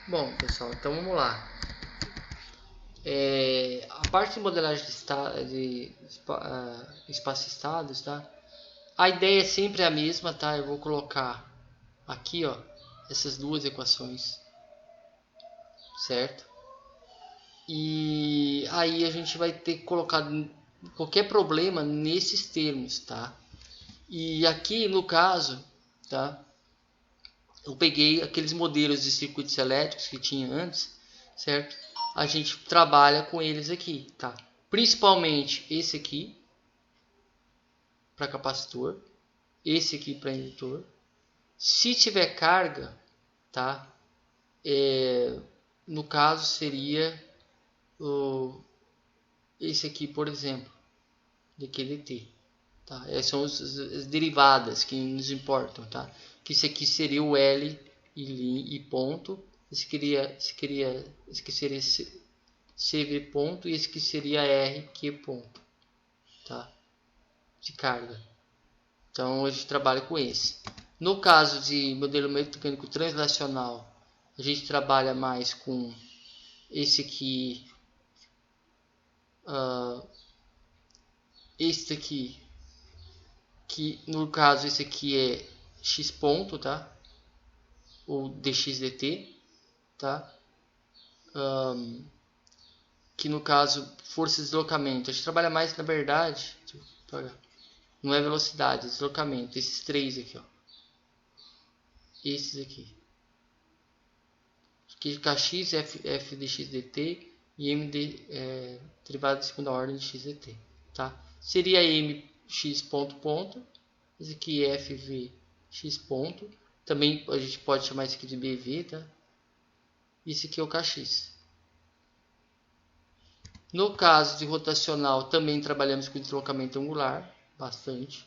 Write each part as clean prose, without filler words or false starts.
Bom, pessoal, então vamos lá. A parte de modelagem de espaço estados, tá? A ideia é sempre a mesma, tá? Eu vou colocar aqui, ó, essas duas equações, certo? E aí a gente vai ter que colocar qualquer problema nesses termos, tá? E aqui no caso, tá? Eu peguei aqueles modelos de circuitos elétricos que tinha antes, certo? A gente trabalha com eles aqui, tá? Principalmente esse aqui para capacitor, esse aqui para indutor. Se tiver carga, tá? No caso seria esse aqui, por exemplo, de QDT. Tá? Essas são as derivadas que nos importam, tá? Que esse aqui seria o L e ponto. Esse aqui seria CV ponto e esse aqui seria R Q ponto, tá? De carga. Então a gente trabalha com esse. No caso de modelo mecânico translacional, a gente trabalha mais com esse aqui, este aqui, que no caso esse aqui é X ponto, tá? Ou DXDT, tá? Que no caso força de deslocamento, a gente trabalha mais na verdade, não é velocidade, é deslocamento, esses três aqui, ó. Esses aqui. Que KX, F de XDT e M de derivada de segunda ordem de XDT, tá? Seria MX ponto ponto, esse aqui é FV X ponto, também a gente pode chamar isso aqui de BV, tá? Esse aqui é o KX. No caso de rotacional, também trabalhamos com deslocamento angular, bastante,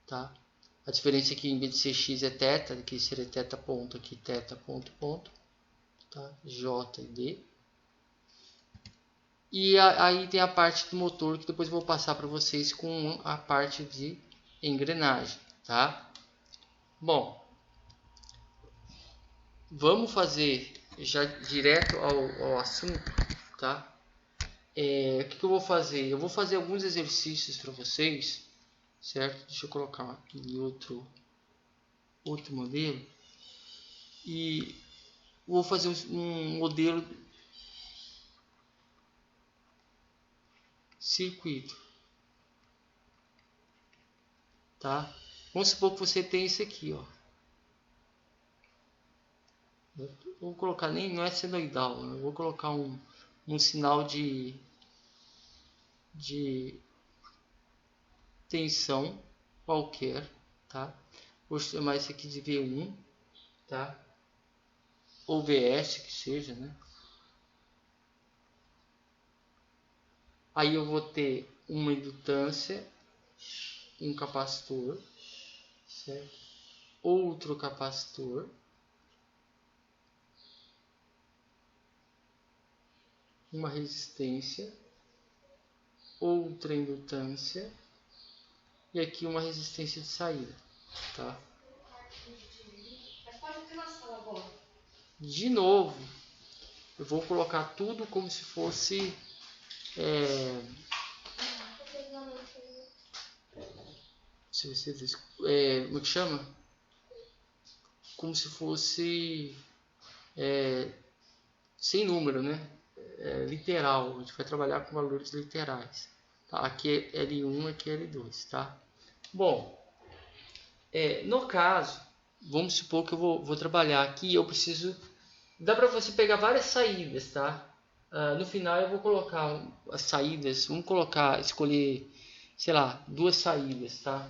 tá? A diferença aqui, em vez de ser x é θ, aqui seria θ ponto, aqui θ ponto ponto, tá? J e D. E aí tem a parte do motor, que depois eu vou passar para vocês com a parte de engrenagem, tá? Bom, vamos fazer já direto ao assunto, tá? O que eu vou fazer? Eu vou fazer alguns exercícios para vocês, certo? Deixa eu colocar aqui outro modelo e vou fazer um modelo circuito, tá? Vamos supor que você tem esse aqui, ó. Vou colocar, nem não é senoidal, eu vou colocar um sinal de tensão qualquer, tá? Vou chamar esse aqui de V1, tá? Ou VS, que seja, né? Aí eu vou ter uma indutância, um capacitor, certo? Outro capacitor, uma resistência, outra indutância e aqui uma resistência de saída, tá? De novo, eu vou colocar tudo como se fosse como é que chama? Como se fosse sem número, né? Literal, a gente vai trabalhar com valores literais, tá? Aqui é L1, aqui é L2, tá? Bom, no caso, vamos supor que eu vou trabalhar aqui, eu preciso, dá para você pegar várias saídas, tá? No final eu vou colocar as saídas, vamos escolher, sei lá, duas saídas, tá?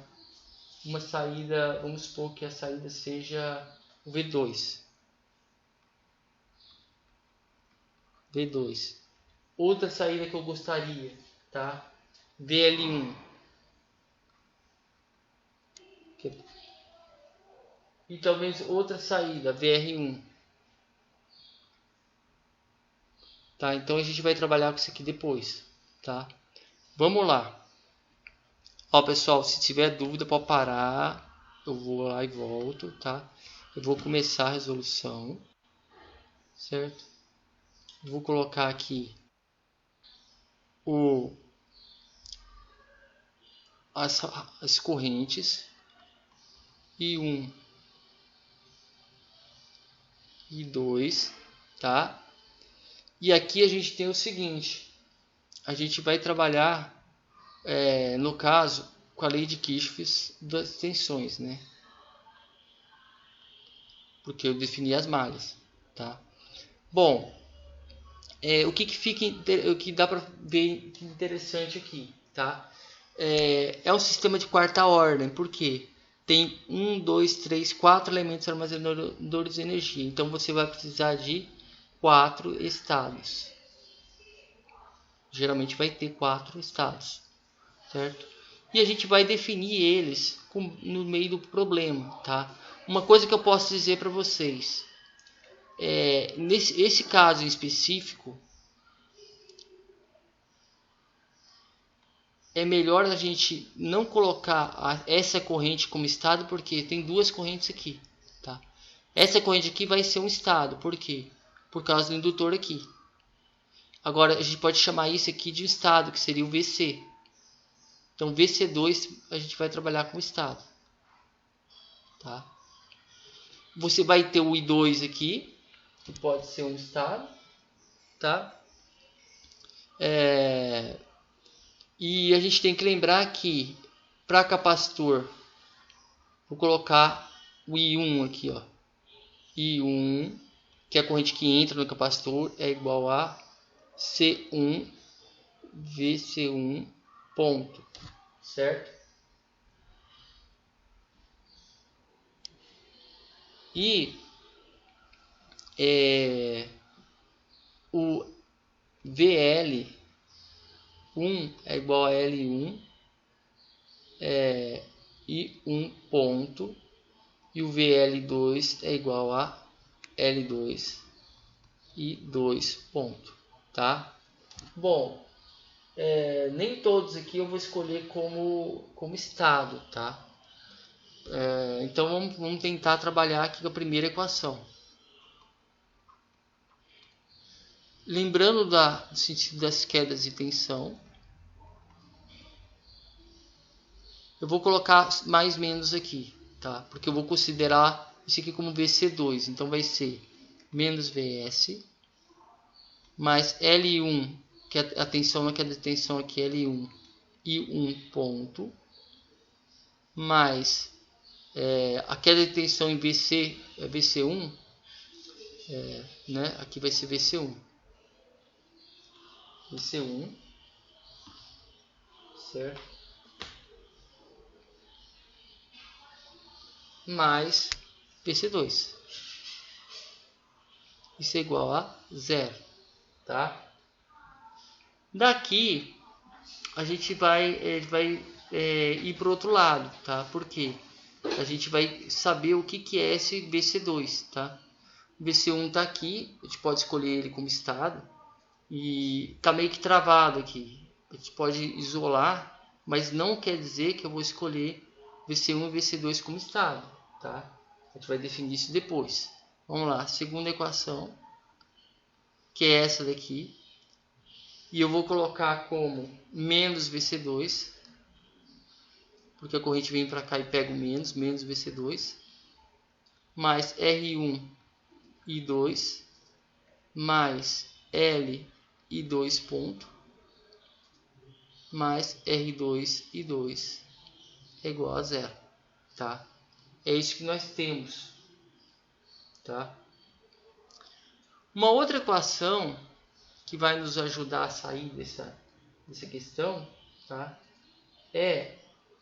Uma saída, vamos supor que a saída seja o V2. Outra saída que eu gostaria, tá? VL1. E talvez outra saída, VR1. Tá? Então a gente vai trabalhar com isso aqui depois, tá? Vamos lá. Ó, pessoal, se tiver dúvida pode parar. Eu vou lá e volto, tá? Eu vou começar a resolução. certo? Vou colocar aqui as correntes I1 e 2, tá? E aqui a gente tem o seguinte, a gente vai trabalhar, no caso, com a lei de Kirchhoff das tensões, né? Porque eu defini as malhas, tá? Bom, o que dá para ver interessante aqui, tá? É um sistema de quarta ordem, por quê? Tem 1, 2, 3, 4 elementos armazenadores de energia. Então você vai precisar de 4 estados. Geralmente vai ter 4 estados, certo? E a gente vai definir eles no meio do problema, tá? Uma coisa que eu posso dizer para vocês, nesse caso em específico, é melhor a gente não colocar essa corrente como estado, porque tem duas correntes aqui, tá? Essa corrente aqui vai ser um estado, por quê? Por causa do indutor aqui. Agora a gente pode chamar isso aqui de estado, que seria o VC. Então VC2 a gente vai trabalhar com estado, tá? Você vai ter o I2 aqui, que pode ser um estado, tá? E a gente tem que lembrar que para capacitor, vou colocar o I1 aqui, ó. I1, que é a corrente que entra no capacitor, é igual a C1 VC1 ponto, certo? E o VL1 é igual a L1 e 1 ponto, e o VL2 é igual a L2 e 2 ponto, tá? Bom, nem todos aqui eu vou escolher como estado, tá? Então vamos tentar trabalhar aqui com a primeira equação. Lembrando do sentido das quedas de tensão, eu vou colocar mais menos aqui, tá? Porque eu vou considerar isso aqui como VC2, então vai ser menos VS mais L1, que é a tensão na queda de tensão aqui, L1 e 1 ponto, mais a queda de tensão em VC é VC1, né? Aqui vai ser VC1, certo? Mais VC2, isso é igual a 0, tá? Daqui a gente vai ir para o outro lado, tá? Porque a gente vai saber o que é esse VC2, tá? O VC1 tá aqui, a gente pode escolher ele como estado e tá meio que travado aqui. A gente pode isolar, mas não quer dizer que eu vou escolher VC1 e VC2 como estado, tá? A gente vai definir isso depois. Vamos lá, segunda equação, que é essa daqui. E eu vou colocar como menos VC2, porque a corrente vem para cá e pega o menos VC2, mais R1 e 2, mais L e 2 ponto, mais R2 e 2 é igual a 0, tá? É isso que nós temos, tá? Uma outra equação que vai nos ajudar a sair dessa questão, tá? É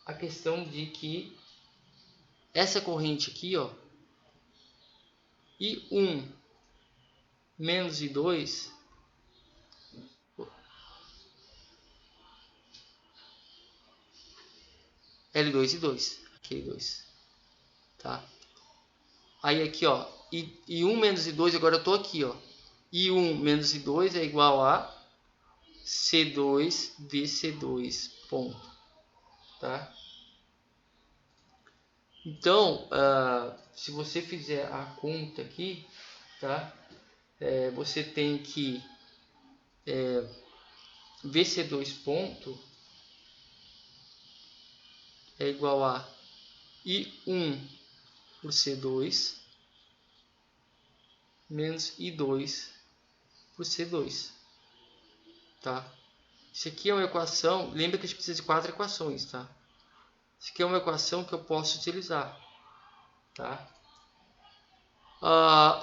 a questão de que essa corrente aqui, ó, I1 menos I2, L2 e 2, aqui 2, tá? Aí aqui, ó, I1 menos I2, agora eu tô aqui, ó, I1 menos I2 é igual a C2 VC2 ponto, tá? Então, se você fizer a conta aqui, tá? você tem que VC2 ponto é igual a I1 por C2 menos I2 por C2, tá? Isso aqui é uma equação, lembra que a gente precisa de 4 equações, tá? Isso aqui é uma equação que eu posso utilizar, tá?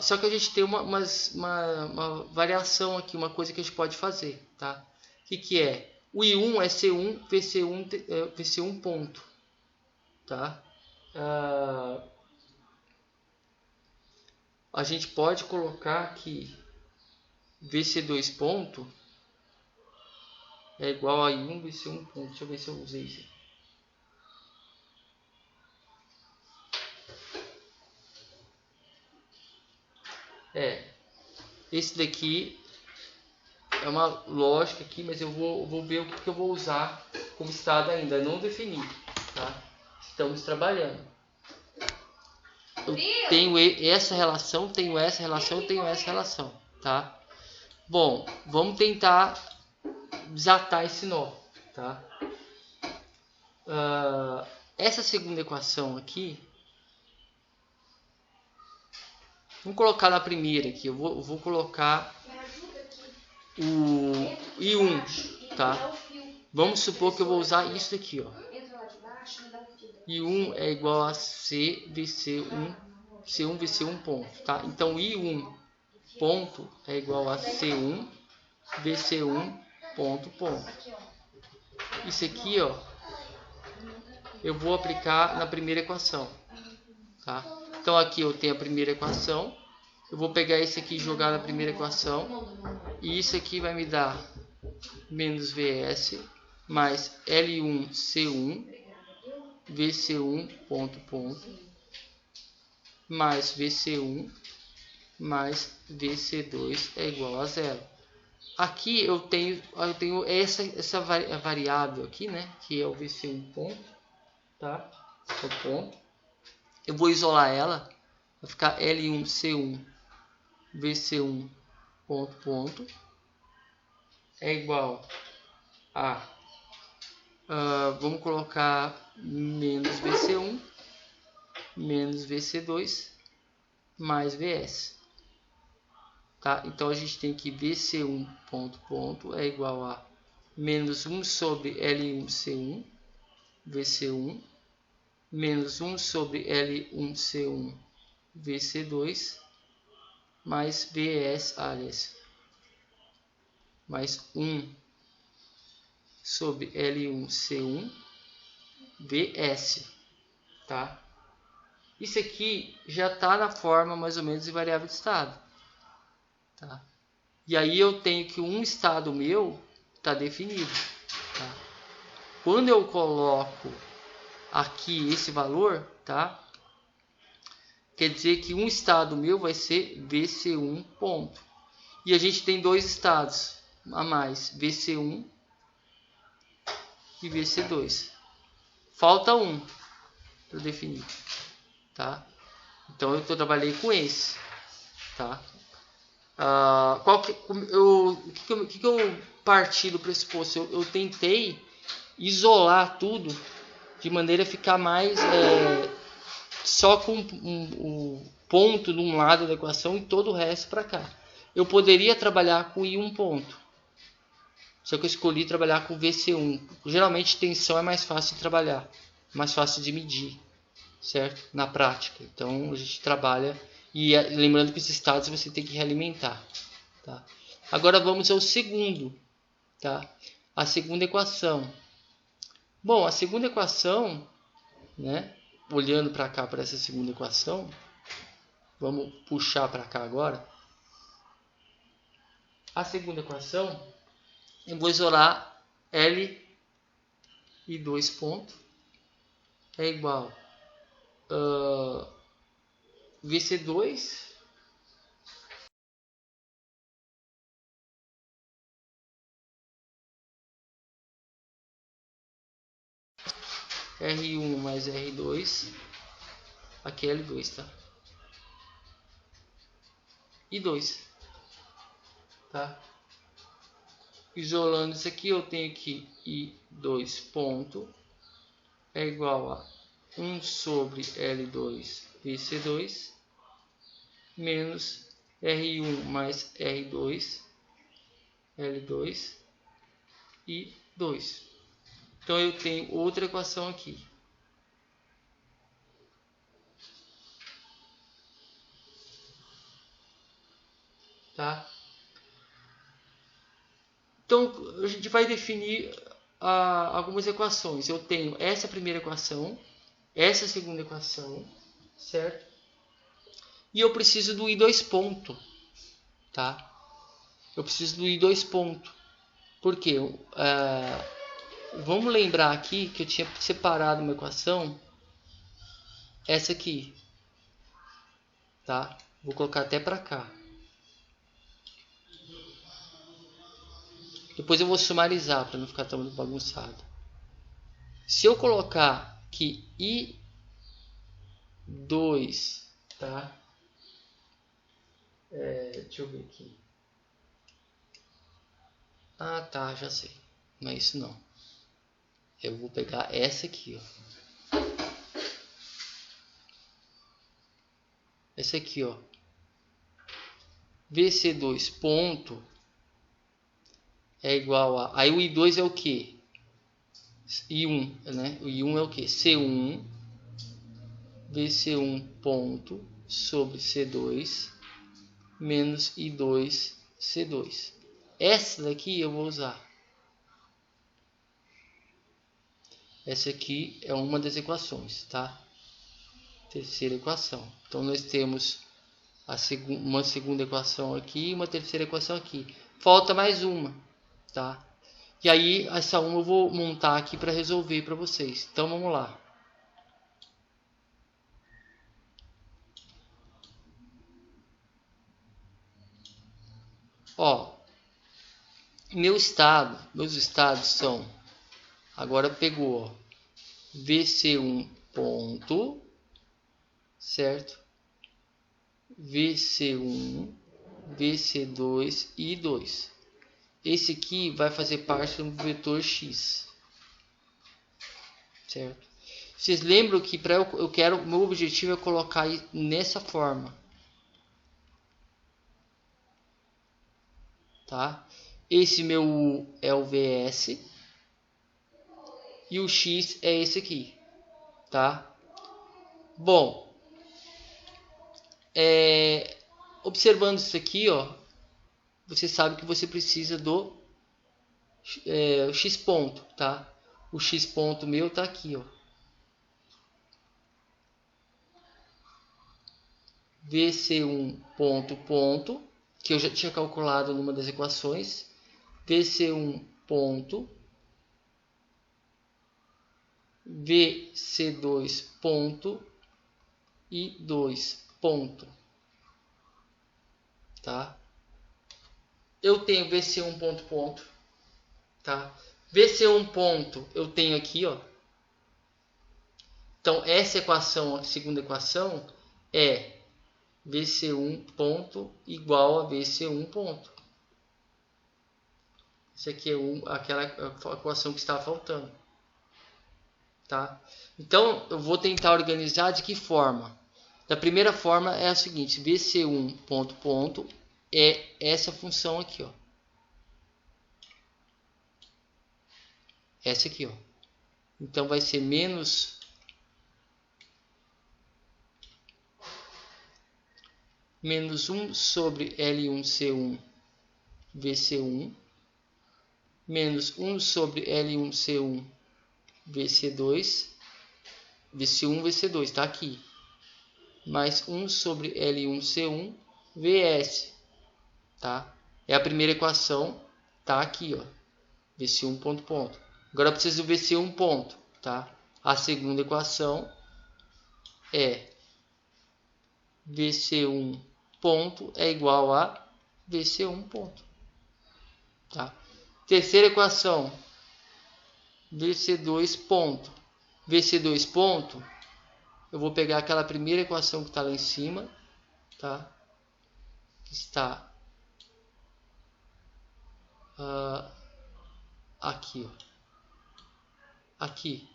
Só que a gente tem uma variação aqui, uma coisa que a gente pode fazer, tá? O que é? O I1 é C1, VC1 ponto, tá? A gente pode colocar aqui VC2 ponto é igual a I1 VC1 ponto. Deixa eu ver se eu usei isso. Esse daqui é uma lógica aqui, mas eu vou ver o que eu vou usar como estado ainda. Não defini, tá? Estamos trabalhando. Eu tenho essa relação, tenho essa relação, tenho essa relação, tá? Bom, vamos tentar desatar esse nó, tá? Essa segunda equação aqui, vamos colocar na primeira aqui. Eu vou colocar o I1, tá? Vamos supor que eu vou usar isso aqui, ó. I1 é igual a C VC1, C1 VC1 ponto, tá? Então I1 ponto é igual a C1 VC1 ponto. Isso aqui, ó, eu vou aplicar na primeira equação, tá? Então aqui eu tenho a primeira equação, eu vou pegar esse aqui e jogar na primeira equação, e isso aqui vai me dar menos VS mais L1 C1 VC1 ponto mais VC1 mais VC2 é igual a 0. Aqui eu tenho essa variável aqui, né, que é o VC1 ponto, tá? O ponto. Eu vou isolar ela, vai ficar L1 C1 VC1 ponto é igual a vamos colocar menos VC1 menos VC2 mais VS, tá? Então a gente tem que VC1 ponto é igual a menos 1 sobre L1 C1 VC1 menos 1 sobre L1 C1 VC2 mais VS aliás mais 1 sobre L1 C1 VS, tá? Isso aqui já está na forma mais ou menos de variável de estado, tá? E aí eu tenho que um estado meu está definido, tá? Quando eu coloco aqui esse valor, tá? Quer dizer que um estado meu vai ser VC1 ponto. E a gente tem dois estados a mais, VC1 e VC2. Falta um para definir, tá? Então eu trabalhei com esse, tá? O que eu parti do pressuposto? Eu tentei isolar tudo de maneira a ficar mais só com um ponto de um lado da equação e todo o resto para cá. Eu poderia trabalhar com I1 ponto. Só que eu escolhi trabalhar com VC1. Geralmente tensão é mais fácil de trabalhar, mais fácil de medir, certo? Na prática. Então a gente trabalha e lembrando que esses estados você tem que realimentar, tá? Agora vamos ao segundo, tá? A segunda equação. Bom, a segunda equação, né? Olhando para cá para essa segunda equação, vamos puxar para cá agora. A segunda equação, eu vou isolar L e 2 pontos é igual VC2 R1 mais R2, aqui é L2, tá? E 2. tá? Isolando isso aqui, eu tenho que I2 ponto é igual a 1 sobre L2 VC2 menos R1 mais R2 L2 e 2. Então eu tenho outra equação aqui. Tá? Então a gente vai definir algumas equações. Eu tenho essa primeira equação, essa segunda equação, certo? E eu preciso do I2 ponto, tá? Eu preciso do I2 ponto. Por quê? Vamos lembrar aqui que eu tinha separado uma equação, essa aqui, tá? Vou colocar até para cá. Depois eu vou sumarizar para não ficar tão bagunçado. Se eu colocar que I2, tá? Deixa eu ver aqui. Ah, tá, já sei. Não é isso não. Eu vou pegar essa aqui, ó. Essa aqui, ó. VC2 ponto é igual a... Aí o I2 é o quê? I1, né? O I1 é o quê? C1 VC1 ponto sobre C2 menos I2 C2. Essa daqui eu vou usar. Essa aqui é uma das equações, tá? Terceira equação. Então nós temos uma segunda equação aqui e uma terceira equação aqui. Falta mais uma, tá? E aí essa uma eu vou montar aqui para resolver para vocês. Então vamos lá. Ó, meus estados são, agora pegou, ó, VC1 ponto, certo? VC1, VC2 e 2. Esse aqui vai fazer parte do vetor X, certo? Vocês lembram que meu objetivo é colocar nessa forma, tá? Esse meu U é o VS e o X é esse aqui, tá? Bom, observando isso aqui, ó, você sabe que você precisa do X ponto, tá? O X ponto meu tá aqui, ó. VC1 ponto, que eu já tinha calculado numa das equações. VC1 ponto, VC2 ponto e 2 ponto, tá? Eu tenho VC1 ponto, tá? VC1 ponto eu tenho aqui, ó. Então essa equação, a segunda equação é VC1 ponto igual a VC1 ponto. Isso aqui é aquela equação que está faltando, tá? Então eu vou tentar organizar de que forma? Da primeira forma é a seguinte: VC1 ponto é essa função aqui, ó. Essa aqui, ó. Então vai ser menos menos 1 sobre L1C1 VC1 menos 1 sobre L1C1 VC2 VC1 VC2 tá aqui, mais 1 sobre L1C1 VS, tá? É a primeira equação, tá aqui, ó. VC1 ponto. Agora eu preciso do VC1 ponto, tá? A segunda equação é VC1 ponto é igual a VC1 ponto, tá? Terceira equação, VC2 ponto. VC2 ponto, eu vou pegar aquela primeira equação que está lá em cima, tá? Que está aqui, ó. Aqui,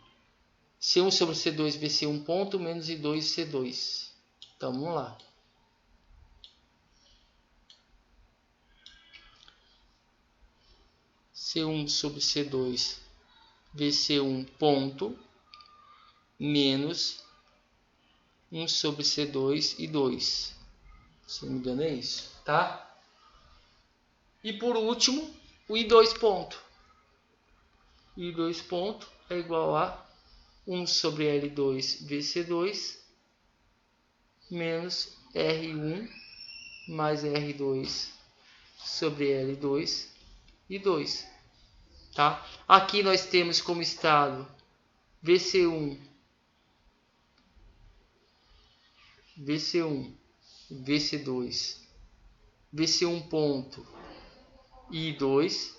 C1 sobre C2 VC1 ponto menos I2 C2. Então, vamos lá. C1 sobre C2 VC1 ponto menos 1 sobre C2 e 2. Se não me engano é isso, tá? E por último, o I2 ponto. I2 ponto é igual a 1 sobre L2 VC2 menos R1 mais R2 sobre L2 e 2. Tá? Aqui nós temos como estado VC1, VC2, VC1 ponto e 2.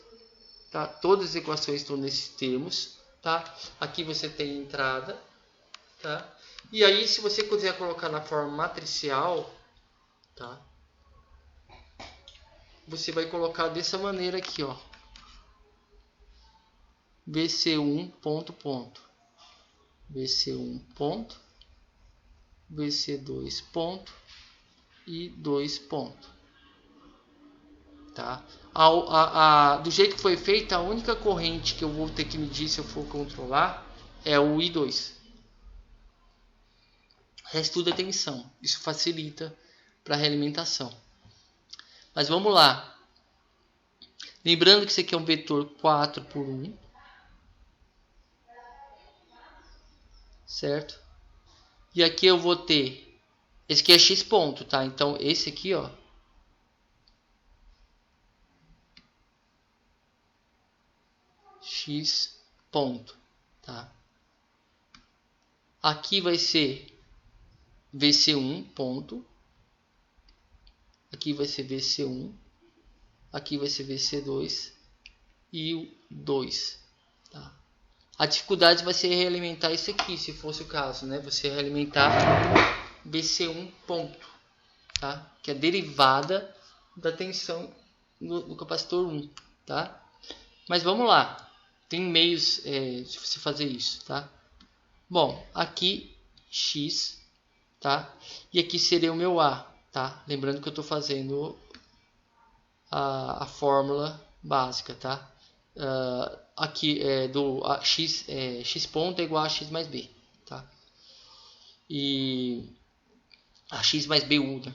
Tá? Todas as equações estão nesses termos. Tá? Aqui você tem entrada. Tá? E aí, se você quiser colocar na forma matricial, tá? Você vai colocar dessa maneira aqui, ó. VC1 ponto, VC1 ponto, VC2 ponto e 2 ponto. Tá? Do jeito que foi feita, a única corrente que eu vou ter que medir se eu for controlar é o I2. O resto tudo é tensão. Isso facilita para a realimentação. Mas vamos lá. Lembrando que isso aqui é um vetor 4 por 1. Certo? E aqui eu vou ter... Esse aqui é x ponto, tá? Então, esse aqui, ó. X ponto, tá? Aqui vai ser VC1 ponto. Aqui vai ser VC1. Aqui vai ser VC2 e o 2. Tá? A dificuldade vai ser realimentar isso aqui, se fosse o caso, né? Você realimentar VC1 ponto, tá? Que é a derivada da tensão do capacitor 1, tá? Mas vamos lá. Tem meios de você fazer isso, tá? Bom, aqui X, tá? E aqui seria o meu A, tá? Lembrando que eu estou fazendo a fórmula básica, tá? Aqui x ponto é igual a x mais b, tá? E a x mais b1, né?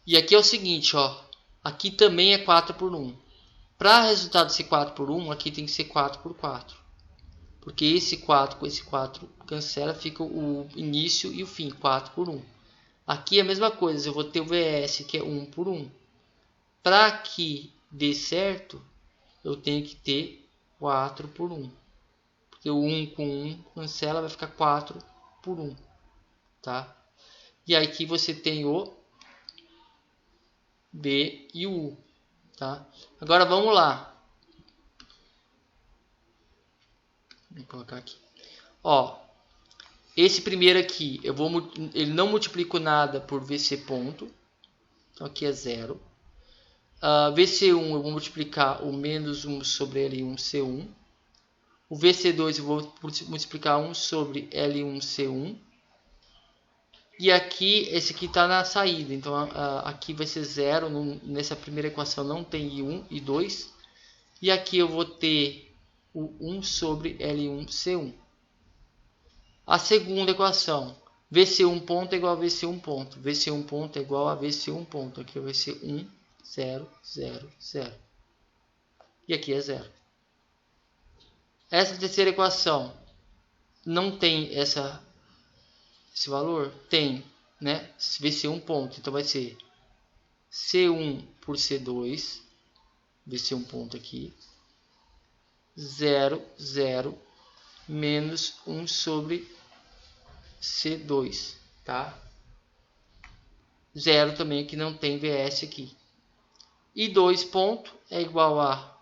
E aqui é o seguinte, ó. Aqui também é 4 por 1. Para resultado ser 4 por 1, aqui tem que ser 4 por 4. Porque esse 4 com esse 4 cancela, fica o início e o fim, 4 por 1. Aqui é a mesma coisa, eu vou ter o VS, que é 1 por 1. Para que dê certo, eu tenho que ter 4 por 1. Porque o 1 com 1 cancela, vai ficar 4 por 1. Tá? E aqui você tem o B e o U. Tá? Agora vamos lá. Vou colocar aqui. Ó, esse primeiro aqui, ele não multiplico nada por VC ponto. Então aqui é 0. VC1 eu vou multiplicar o menos 1 sobre L1 C1. O VC2 eu vou multiplicar 1 sobre L1 C1. E aqui, esse aqui está na saída. Então aqui vai ser 0. Nessa primeira equação não tem I1 e 2. E aqui eu vou ter o 1 sobre L1 C1. A segunda equação, VC1 ponto é igual a VC1 ponto. VC1 ponto é igual a VC1 ponto. Aqui vai ser 1, 0, 0, 0. E aqui é 0. Essa terceira equação não tem esse valor? Tem, né? VC1 ponto. Então vai ser C1 por C2. VC1 ponto aqui. 0, 0, menos 1 sobre C2, tá? 0 também, que não tem VS aqui. E 2 ponto é igual a...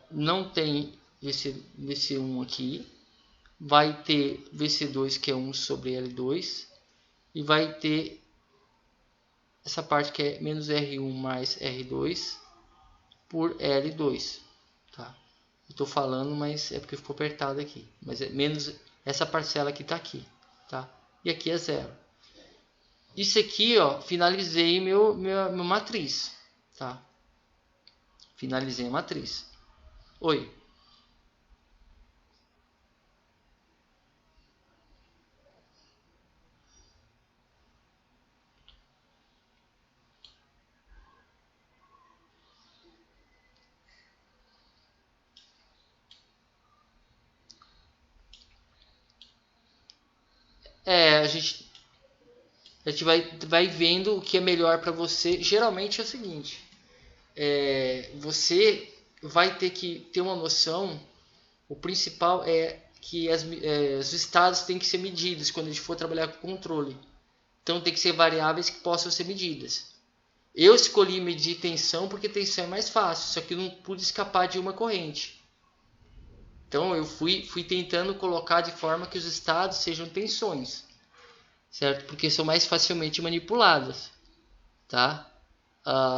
não tem VC1 aqui. Vai ter VC2, que é 1 sobre L2. E vai ter essa parte que é menos R1 mais R2. por L2. Tá? Eu estou falando, mas é porque ficou apertado aqui. Mas é menos essa parcela que está aqui. Tá? E aqui é 0. Isso aqui, ó, finalizei minha matriz. Tá? Finalizei a matriz. Oi. A gente vai vendo o que é melhor para você. Geralmente é o seguinte, você vai ter que ter uma noção. O principal é que os estados têm que ser medidos quando a gente for trabalhar com controle. Então tem que ser variáveis que possam ser medidas. Eu escolhi medir tensão porque tensão é mais fácil, só que eu não pude escapar de uma corrente. Então eu fui tentando colocar de forma que os estados sejam tensões, certo? Porque são mais facilmente manipuladas, tá?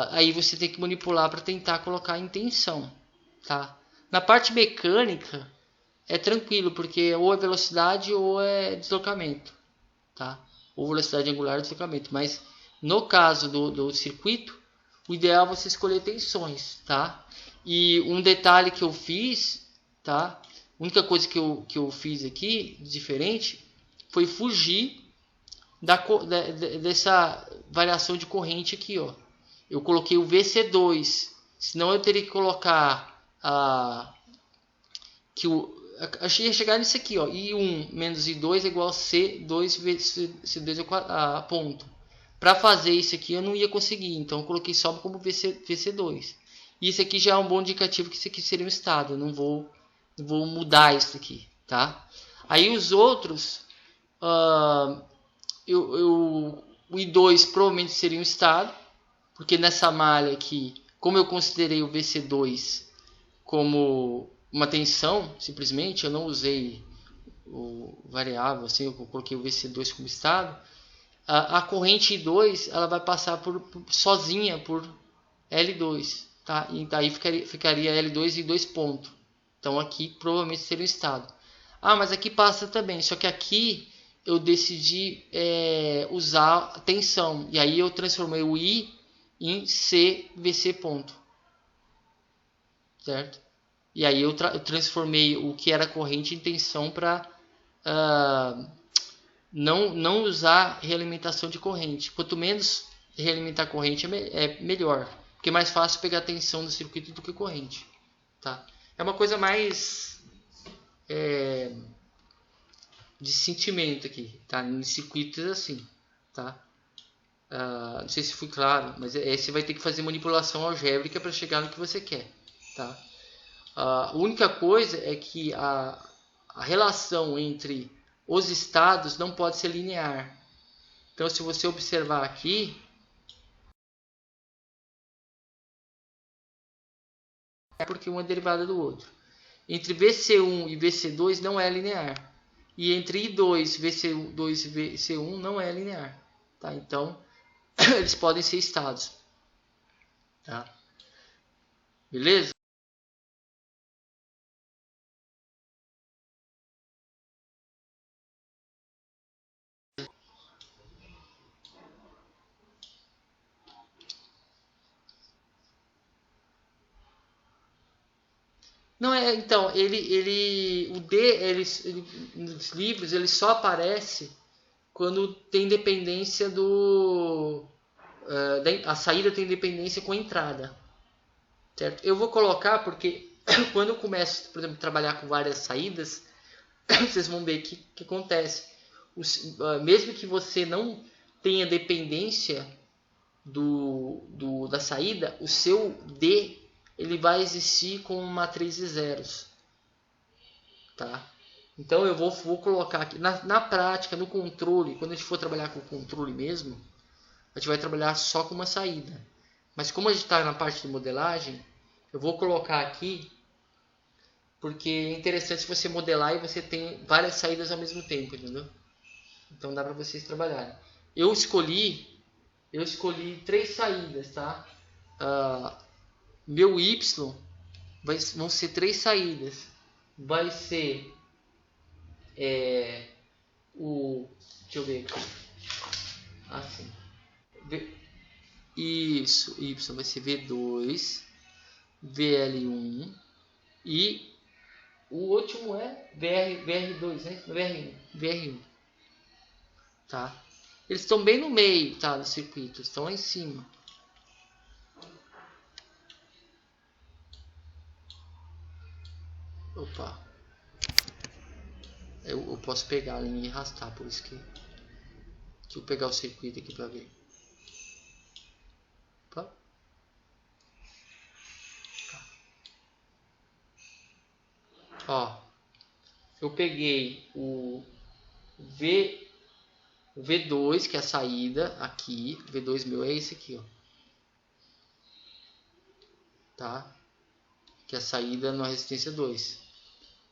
Aí você tem que manipular para tentar colocar em tensão, tá? Na parte mecânica é tranquilo, porque ou é velocidade ou é deslocamento, tá? Ou velocidade angular ou deslocamento. Mas no caso do circuito, o ideal é você escolher tensões, tá? E um detalhe que eu fiz, tá? A única coisa que eu fiz aqui diferente foi fugir dessa variação de corrente aqui, ó. Eu coloquei o VC2, senão eu teria que colocar achei que ia chegar nisso aqui, ó, I1 menos I2 é igual a C2 vezes C2 a ponto. Para fazer isso aqui eu não ia conseguir, então eu coloquei só como VC2. E isso aqui já é um bom indicativo que isso aqui seria um estado, eu não vou mudar isso aqui, tá? Aí os outros, o I2 provavelmente seria um estado, porque nessa malha aqui, como eu considerei o VC2 como uma tensão, simplesmente, eu não usei o variável, assim, eu coloquei o VC2 como estado, a corrente I2 ela vai passar sozinha por L2, tá? E daí ficaria L2 e 2 pontos. Então aqui provavelmente seria um estado. Mas aqui passa também, só que aqui eu decidi usar a tensão, e aí eu transformei o I em CVC ponto, certo? E aí eu transformei o que era corrente em tensão para não usar realimentação de corrente. Quanto menos realimentar corrente é melhor, porque é mais fácil pegar tensão do circuito do que corrente, tá? É uma coisa mais de sentimento aqui, tá? Em circuitos assim, tá? Não sei se fui claro, mas você vai ter que fazer manipulação algébrica para chegar no que você quer, tá? A única coisa é que a relação entre os estados não pode ser linear. Então, se você observar aqui, é porque uma é derivada do outro. Entre VC1 e VC2 não é linear. E entre I2, VC2 e VC1 não é linear. Tá? Então, eles podem ser estados. Tá? Beleza? Não então, o D, nos livros, ele só aparece quando tem dependência a saída tem dependência com a entrada, certo? Eu vou colocar porque quando eu começo, por exemplo, a trabalhar com várias saídas, vocês vão ver que acontece. Mesmo que você não tenha dependência da saída, o seu D ele vai existir com uma matriz de zeros, tá? Então eu vou colocar aqui na prática, no controle, quando a gente for trabalhar com o controle mesmo, a gente vai trabalhar só com uma saída. Mas como a gente está na parte de modelagem, eu vou colocar aqui porque é interessante você modelar e você tem várias saídas ao mesmo tempo, entendeu? Então dá para vocês trabalharem. Eu escolhi 3 saídas, tá? Meu Y vão ser 3 saídas. Vai ser deixa eu ver aqui. Assim. Isso, Y vai ser V2, VL1 e o último é VR2, né? VR1. Tá? Eles estão bem no meio, tá? Do circuito, estão lá em cima. Opa. Eu posso pegar a linha e arrastar, por isso que... Deixa eu pegar o circuito aqui para ver. Opa. Ó, eu peguei o V2, que é a saída aqui. O V2 meu é esse aqui, ó. Tá? Que é a saída na resistência 2.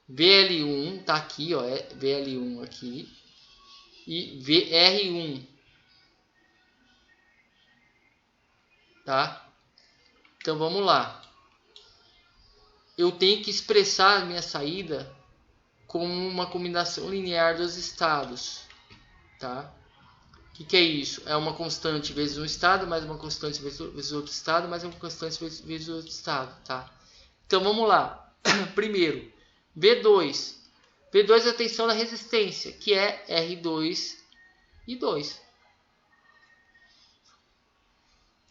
VL1 tá aqui, ó, é VL1 aqui. E VR1. Tá? Então vamos lá. Eu tenho que expressar a minha saída como uma combinação linear dos estados. Tá? O que é isso? É uma constante vezes um estado, mais uma constante vezes outro estado, mais uma constante vezes outro estado. Tá? Então vamos lá. Primeiro, V2. V2 é a tensão da resistência, que é R2 e 2.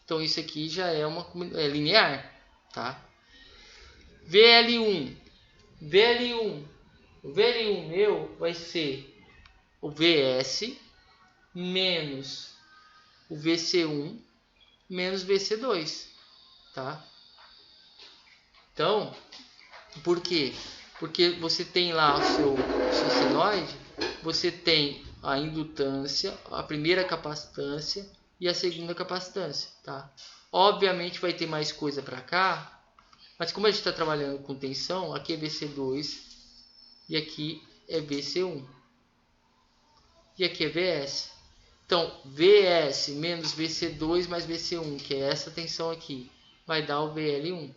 Então isso aqui já é linear, tá? VL1. O VL1 meu vai ser o VS menos o VC1 menos VC2, tá? Então, por quê? Porque você tem lá o seu senoide, você tem a indutância, a primeira capacitância e a segunda capacitância, tá? Obviamente vai ter mais coisa para cá, mas como a gente está trabalhando com tensão, aqui é VC2 e aqui é VC1 e aqui é VS. Então, VS menos VC2 mais VC1, que é essa tensão aqui, vai dar o VL1.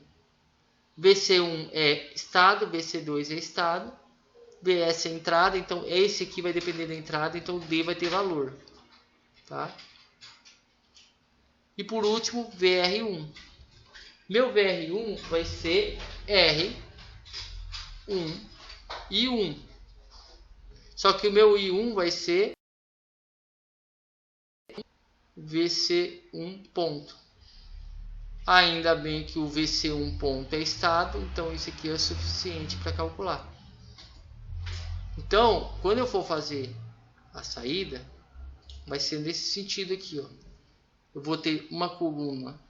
VC1 é estado, VC2 é estado, VS é entrada, então esse aqui vai depender da entrada, então o D vai ter valor. Tá? E por último, VR1. Meu VR1 vai ser R1 e 1. Só que o meu I1 vai ser VC1 ponto. Ainda bem que o VC1 ponto é estado, então isso aqui é suficiente para calcular. Então, quando eu for fazer a saída, vai ser nesse sentido aqui, ó. Eu vou ter uma coluna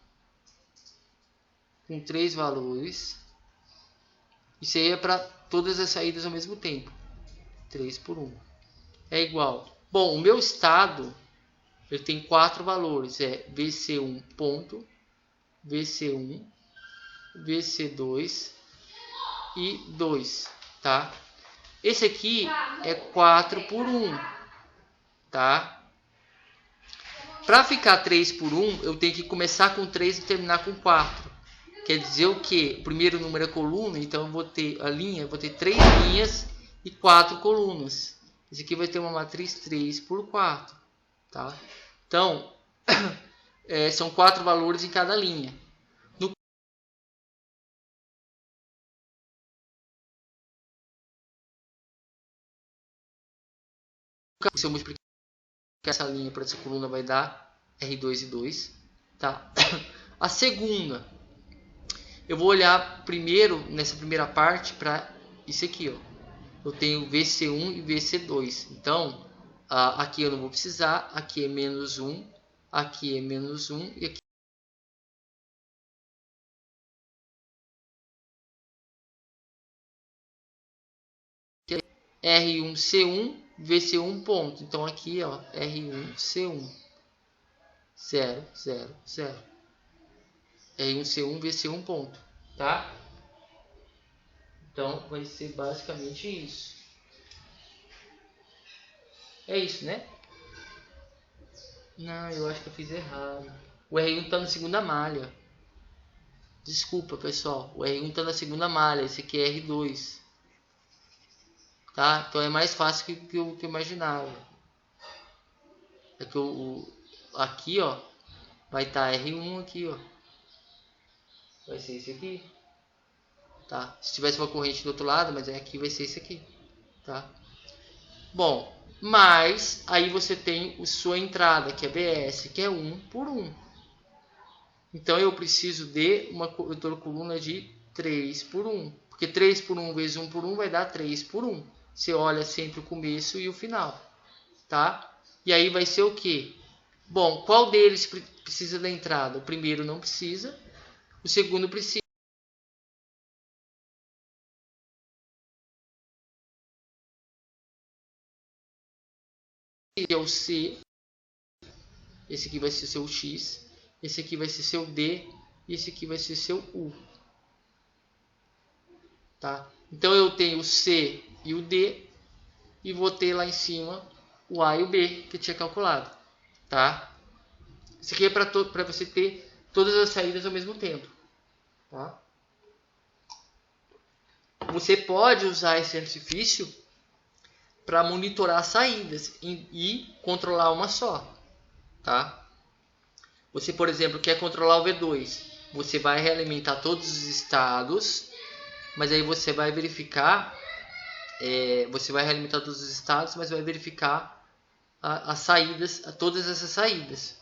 com 3 valores. Isso aí é para todas as saídas ao mesmo tempo. 3 por 1. É igual. Bom, o meu estado, ele tem 4 valores. É VC1 ponto, VC1, VC2 e 2, tá? Esse aqui é 4 por 1, tá? Para ficar 3 por 1, eu tenho que começar com 3 e terminar com 4. Quer dizer o que? O primeiro número é coluna, então eu vou ter a linha, vou ter 3 linhas e 4 colunas. Esse aqui vai ter uma matriz 3 por 4, tá? Então, são 4 valores em cada linha. Se eu multiplicar essa linha para essa coluna, vai dar R2 e 2, tá? A segunda, eu vou olhar primeiro, nessa primeira parte, para isso aqui, ó. Eu tenho VC1 e VC2. Então, aqui eu não vou precisar, aqui é menos 1, aqui é menos 1 e aqui é R1C1, VC1 ponto. Então aqui, ó, R1C1. 0, 0, 0. R1C1, VC1 ponto. Tá? Então vai ser basicamente isso. É isso, né? Não, eu acho que eu fiz errado. O R1 está na segunda malha. Desculpa, pessoal. O R1 está na segunda malha. Esse aqui é R2. Tá? Então é mais fácil que eu imaginava. É que aqui, ó, vai estar R1 aqui, ó. Vai ser esse aqui. Tá? Se tivesse uma corrente do outro lado, mas aqui vai ser esse aqui. Tá? Bom, mas aí você tem a sua entrada, que é BS, que é 1 por 1. Então eu preciso de uma vetor coluna de 3 por 1. Porque 3 por 1 vezes 1 por 1 vai dar 3 por 1. Você olha sempre o começo e o final. Tá? E aí vai ser o quê? Bom, qual deles precisa da entrada? O primeiro não precisa. O segundo precisa. É o C. Esse aqui vai ser seu X. Esse aqui vai ser seu D. E esse aqui vai ser seu U. Tá? Então eu tenho o C e o D. E vou ter lá em cima o A e o B que eu tinha calculado. Tá? Isso aqui é para você ter todas as saídas ao mesmo tempo. Tá? Você pode usar esse artifício para monitorar saídas e controlar uma só. Tá? Você, por exemplo, quer controlar o V2. Você vai realimentar todos os estados, mas aí você vai verificar, você vai realimentar todos os estados, mas vai verificar as saídas, todas essas saídas.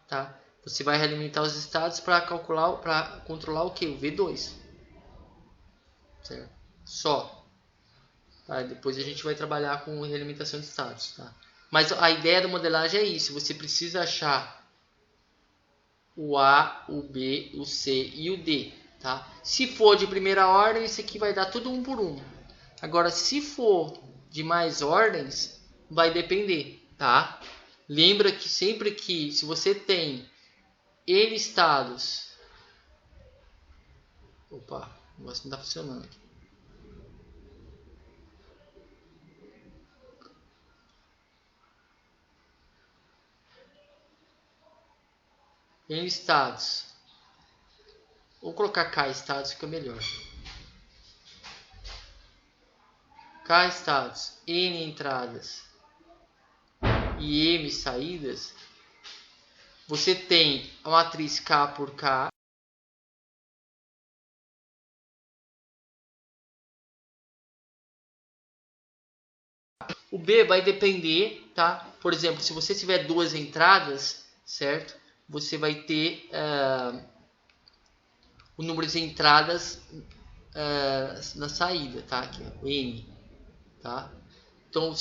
Tá? Você vai realimentar os estados para controlar o que? O V2. Certo? Só. Tá? Depois a gente vai trabalhar com realimentação de estados. Tá? Mas a ideia da modelagem é isso. Você precisa achar o A, o B, o C e o D. Tá? Se for de primeira ordem, esse aqui vai dar tudo 1 por 1. Agora, se for de mais ordens, vai depender. Tá? Lembra que sempre que, se você tem N estados... Opa, o negócio não está funcionando aqui. N estados. Vou colocar K estados, fica melhor. K estados, N entradas e M saídas. Você tem a matriz K por K. O B vai depender, tá? Por exemplo, se você tiver duas entradas, certo? Você vai ter o número de entradas na saída, tá? Aqui, N, tá? Então,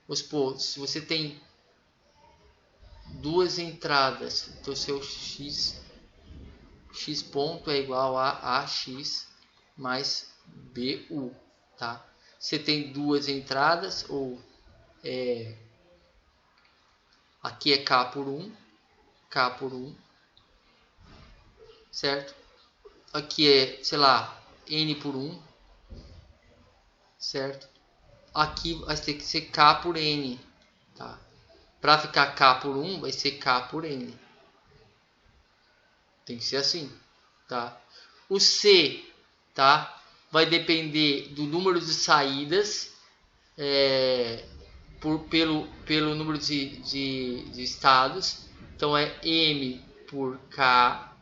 vamos supor, se você tem duas entradas, então seu x ponto é igual a AX mais BU, tá? Você tem duas entradas, ou aqui é K por 1, certo? Aqui é, sei lá, N por 1, certo? Aqui vai ter que ser K por N, tá? Para ficar K por 1, vai ser K por N. Tem que ser assim, tá? O C, tá? Vai depender do número de saídas pelo número de estados. Então é M por K.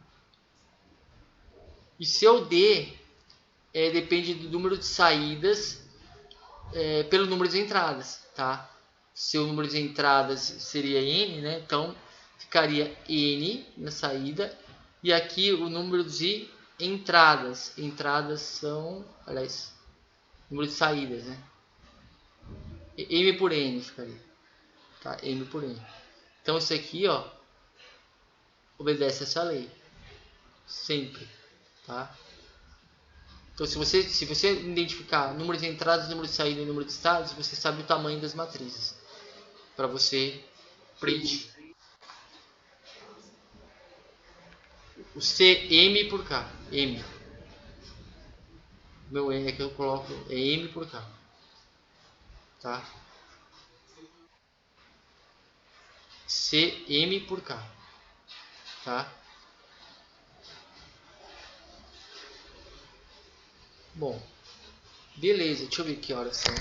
E seu D depende do número de saídas pelo número de entradas, tá? Seu número de entradas seria N, né? Então ficaria N na saída. E aqui o número de entradas. Entradas são, aliás, número de saídas, né? M por N ficaria. Tá? M por N. Então isso aqui, ó, obedece essa lei. Sempre. Tá? Então se você identificar número de entradas, número de saída e número de estados, você sabe o tamanho das matrizes. Para você preencher. O C, M por K. M. Meu N é que eu coloco é M por K. Tá? C, M por K. Tá? Bom, beleza, deixa eu ver que horas são.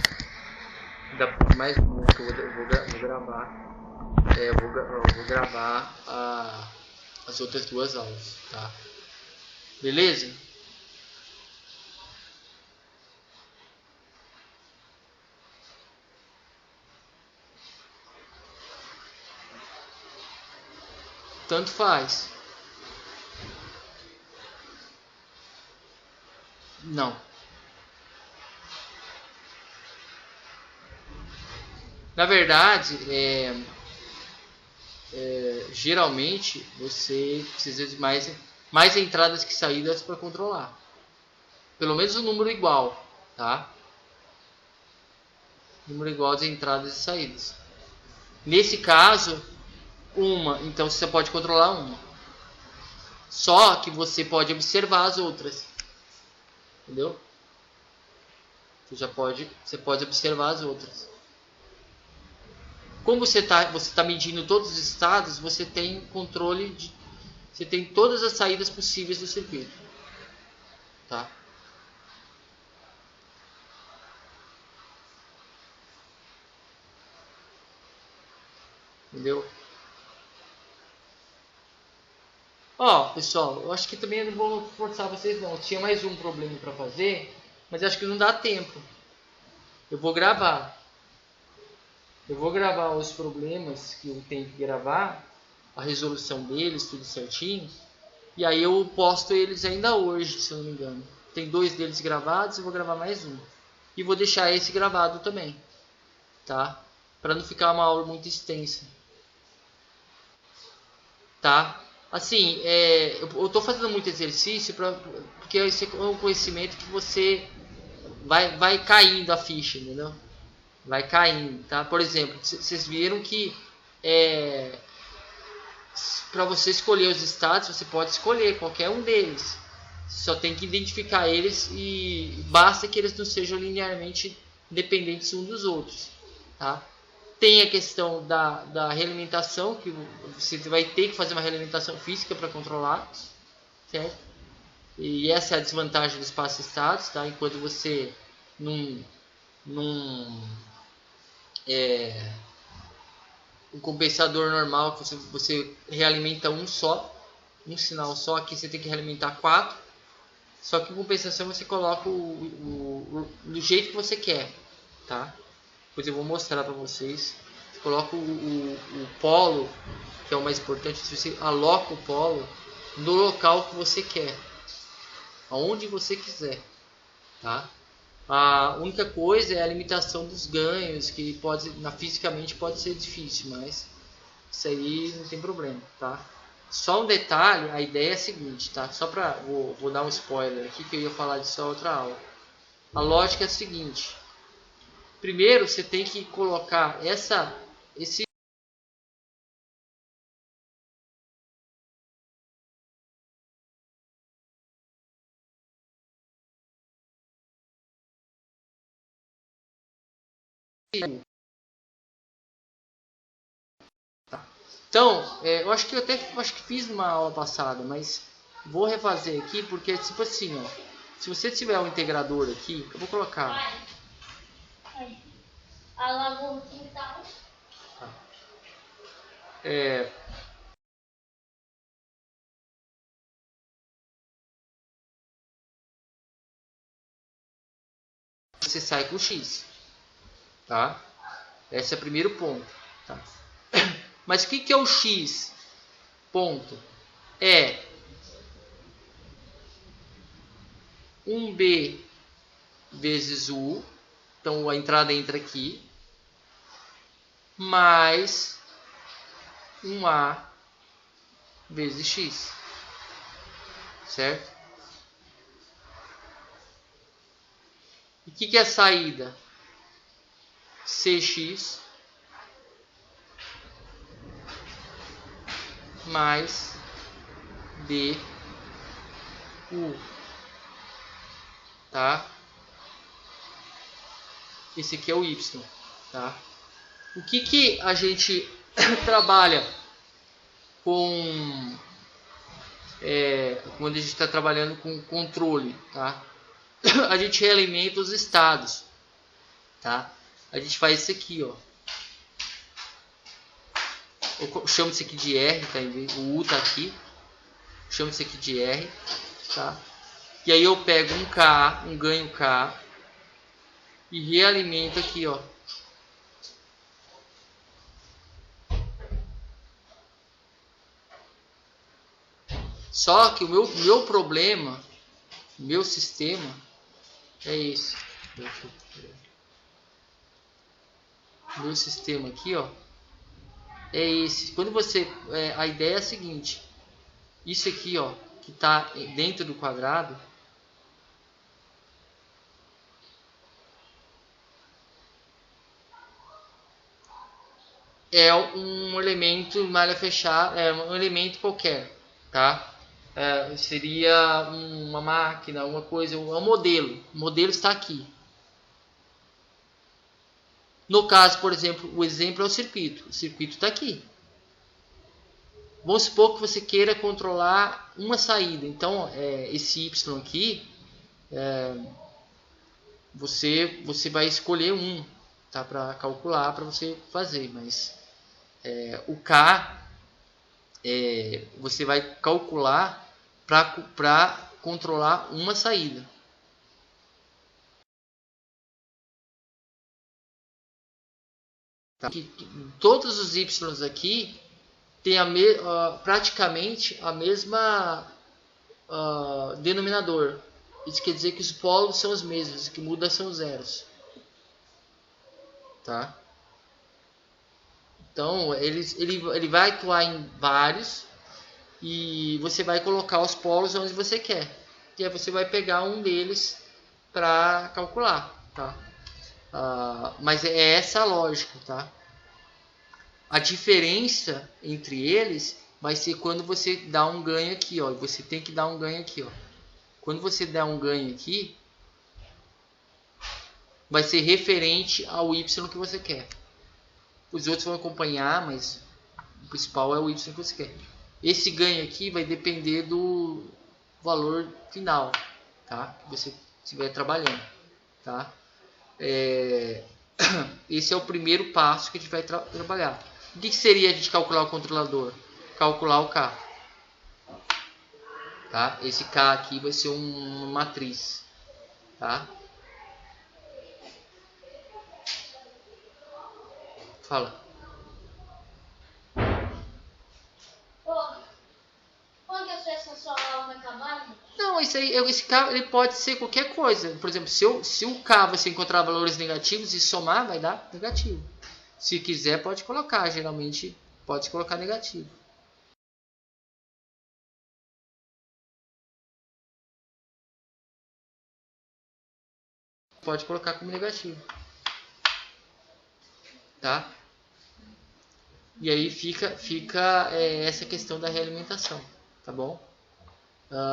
Ainda mais um que eu vou gravar. Eu vou gravar as outras duas aulas, tá? Beleza? Tanto faz. Não. Na verdade, geralmente você precisa de mais entradas que saídas para controlar. Pelo menos um número igual, tá? Número igual de entradas e saídas. Nesse caso, uma, então você pode controlar uma. Só que você pode observar as outras. Entendeu? Você pode observar as outras. Como você tá medindo todos os estados, você tem controle você tem todas as saídas possíveis do circuito, tá? Entendeu? Ó, pessoal, eu acho que também eu não vou forçar vocês não. Eu tinha mais um problema para fazer, mas acho que não dá tempo. Eu vou gravar. Eu vou gravar os problemas que eu tenho que gravar, a resolução deles, tudo certinho. E aí eu posto eles ainda hoje, se eu não me engano. Tem 2 deles gravados, eu vou gravar mais um. E vou deixar esse gravado também, tá? Para não ficar uma aula muito extensa, tá? Assim, eu tô fazendo muito exercício porque esse é um conhecimento que você vai caindo a ficha, entendeu? Vai caindo, tá? Por exemplo, vocês viram que para você escolher os estados, você pode escolher qualquer um deles. Você só tem que identificar eles e basta que eles não sejam linearmente dependentes uns dos outros, tá? Tem a questão da realimentação, que você vai ter que fazer uma realimentação física para controlar, certo? E essa é a desvantagem do espaço-estados, tá? Enquanto você num um compensador normal, que você realimenta um sinal só, aqui você tem que realimentar 4. Só que em compensação você coloca do jeito que você quer, tá? Depois eu vou mostrar para vocês. Você coloca o polo, que é o mais importante, você aloca o polo no local que você quer, aonde você quiser, tá? A única coisa é a limitação dos ganhos, que fisicamente pode ser difícil, mas isso aí não tem problema, tá? Só um detalhe, a ideia é a seguinte, tá? Vou dar um spoiler aqui que eu ia falar disso na outra aula. A lógica é a seguinte: primeiro você tem que colocar esse tá? Então, eu acho que fiz numa aula passada, mas vou refazer aqui porque tipo assim, ó, se você tiver um integrador aqui, eu vou colocar. Alagou o quintal. Você sai com X, tá? Esse é o primeiro ponto, tá? Mas o que é o X? Ponto. É 1B vezes U, então a entrada entra aqui, mais 1A vezes X, certo? E o que é a saída? CX mais DU, tá? Esse aqui é o Y, tá? O que a gente trabalha com quando a gente está trabalhando com controle, tá? a gente realimenta os estados, tá? A gente faz isso aqui, ó. Eu chamo isso aqui de R, tá? O U tá aqui. Chamo isso aqui de R, tá? E aí eu pego um K, um ganho K e realimento aqui, ó. Só que o meu problema, meu sistema é esse. Meu sistema aqui, ó, é esse. Quando você, a ideia é a seguinte: isso aqui, ó, que está dentro do quadrado, é um elemento malha fechada, é um elemento qualquer, tá? Seria uma máquina, uma coisa, um modelo. O modelo está aqui. No caso, por exemplo, o exemplo é o circuito. O circuito está aqui. Vamos supor que você queira controlar uma saída. Então, esse Y aqui, você vai escolher um, tá? Para calcular, para você fazer. Mas o K, você vai calcular para controlar uma saída. Tá? Todos os Y aqui têm praticamente a mesma denominador. Isso quer dizer que os polos são os mesmos, o que muda são os zeros. Tá? Então ele vai atuar em vários e você vai colocar os polos onde você quer. E aí você vai pegar um deles para calcular. Tá? Mas é essa a lógica. Tá? A diferença entre eles vai ser quando você dá um ganho aqui, ó. Você tem que dar um ganho aqui, ó. Quando você der um ganho aqui, vai ser referente ao Y que você quer. Os outros vão acompanhar, mas o principal é o Y que você quer. Esse ganho aqui vai depender do valor final, tá? Que você estiver trabalhando, tá? Esse é o primeiro passo que a gente vai trabalhar. O que seria a gente calcular o controlador? Calcular o K. Tá? Esse K aqui vai ser uma matriz. Tá? Fala. Quando que essa sua aula vai acabar? Não, esse K ele pode ser qualquer coisa. Por exemplo, se o K você encontrar valores negativos e somar, vai dar negativo. Se quiser, pode colocar. Geralmente, pode colocar negativo. Pode colocar como negativo. Tá? E aí fica essa questão da realimentação. Tá bom?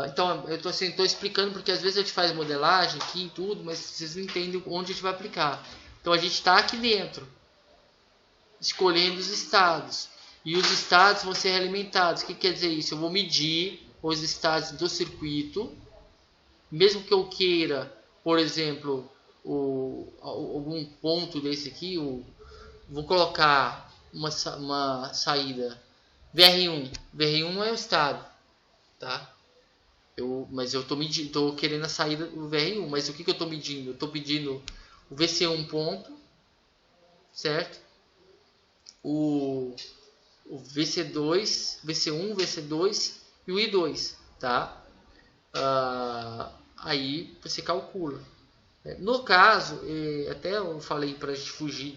Então, eu estou explicando porque às vezes a gente faz modelagem aqui e tudo, mas vocês não entendem onde a gente vai aplicar. Então, a gente está aqui dentro, escolhendo os estados. E os estados vão ser realimentados. O que quer dizer isso? Eu vou medir os estados do circuito. Mesmo que eu queira, por exemplo, algum ponto desse aqui, vou colocar uma saída VR1. VR1 é o estado, tá? Mas eu estou querendo a saída do VR1. Mas o que eu estou medindo? Eu estou pedindo o VC1 ponto, certo? O VC2, VC1, VC2 e o I2, tá? Aí você calcula. No caso, até eu falei para a gente fugir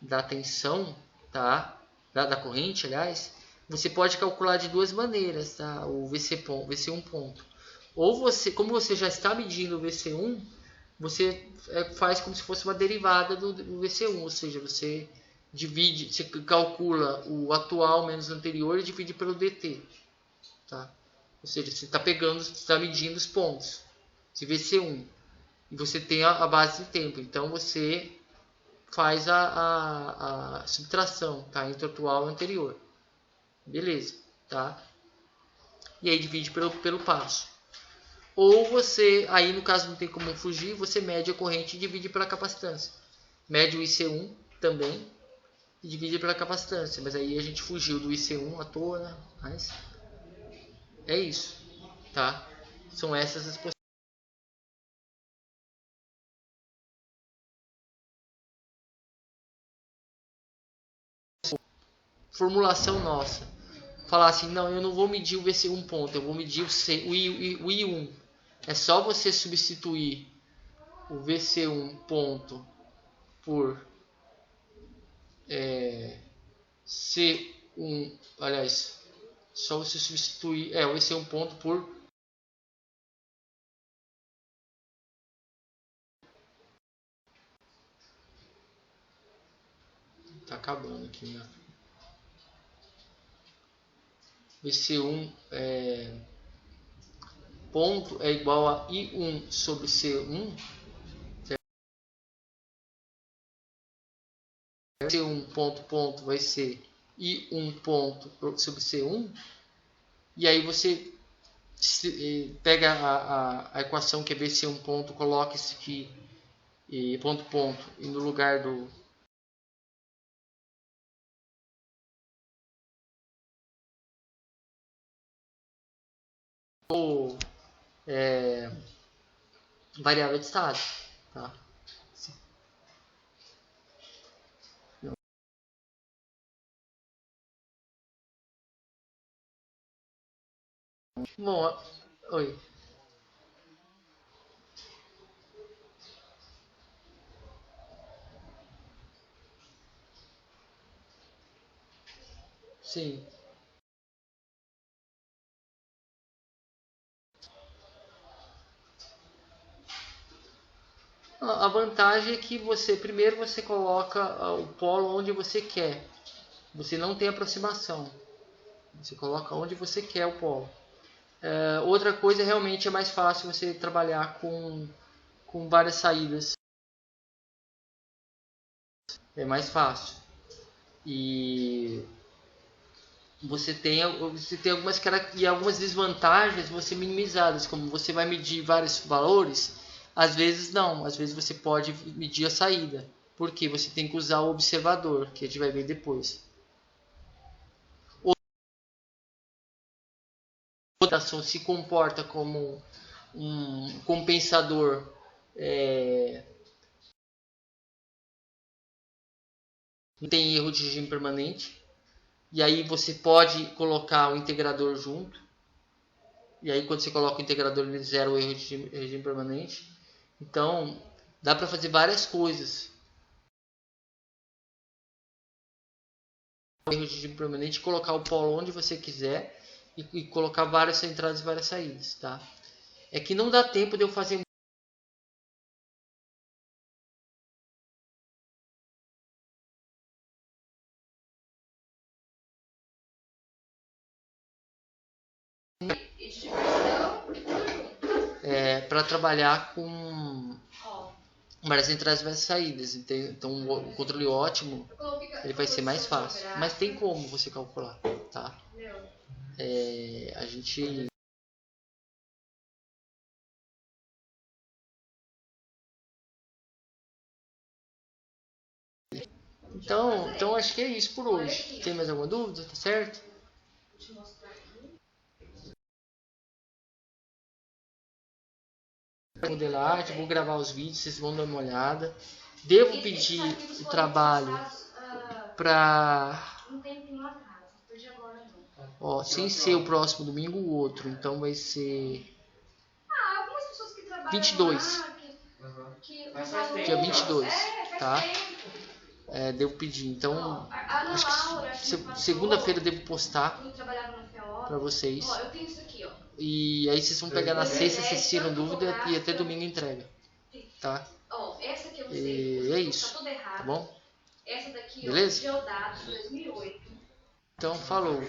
da tensão, tá? Da corrente, aliás, você pode calcular de duas maneiras, tá? O VC1 ponto. Ou você, como você já está medindo o VC1, você faz como se fosse uma derivada do VC1, ou seja, você calcula o atual menos o anterior e divide pelo dt, tá? Ou seja, você está medindo os pontos, esse VC1, e você tem a base de tempo, então você faz a subtração, tá? Entre o atual e o anterior, beleza, tá? E aí divide pelo passo. Ou você, aí no caso não tem como fugir, você mede a corrente e divide pela capacitância. Mede o IC1 também e divide pela capacitância. Mas aí a gente fugiu do IC1 à toa, né? Mas é isso, tá? São essas as possibilidades. Formulação nossa. Falar assim, não, eu não vou medir o VC1 ponto, eu vou medir o I1. É só você substituir o VC1 ponto por C1, aliás, só você substituir o VC1 ponto por tá acabando aqui, né? VC1 ponto é igual a I1 sobre C1. C1 ponto vai ser I1 ponto sobre C1. E aí você pega a equação que é VC1 ponto, coloca isso aqui ponto e no lugar do variável de estado, tá? Bom, oi. Sim. A vantagem é que primeiro você coloca o polo onde você quer. Você não tem aproximação. Você coloca onde você quer o polo. Outra coisa, realmente é mais fácil você trabalhar com várias saídas. É mais fácil. E você tem algumas desvantagens você minimizadas, como você vai medir vários valores, às vezes não, às vezes você pode medir a saída, porque você tem que usar o observador, que a gente vai ver depois. A rotação se comporta como um compensador não tem erro de regime permanente. E aí você pode colocar o integrador junto. E aí quando você coloca o integrador ele zera o erro de regime permanente. Então dá para fazer várias coisas. O erro de regime permanente, colocar o polo onde você quiser e colocar várias entradas e várias saídas, tá? É que não dá tempo de eu fazer para trabalhar com várias entradas e várias saídas. Então o controle ótimo ele vai ser mais fácil. Mas tem como você calcular, tá? A gente então acho que é isso por hoje. Tem mais alguma dúvida? Tá certo? Modelagem, vou gravar os vídeos, vocês vão dar uma olhada. Devo pedir o trabalho para sem ser o próximo domingo, o outro. Então vai ser 22. Dia 22, tá? Devo pedir. Então, acho que segunda-feira devo postar para vocês. E aí vocês vão pegar na sexta, se tiram dúvida, e até domingo entrega, tá? E é isso, tá bom? Beleza? Então, falou.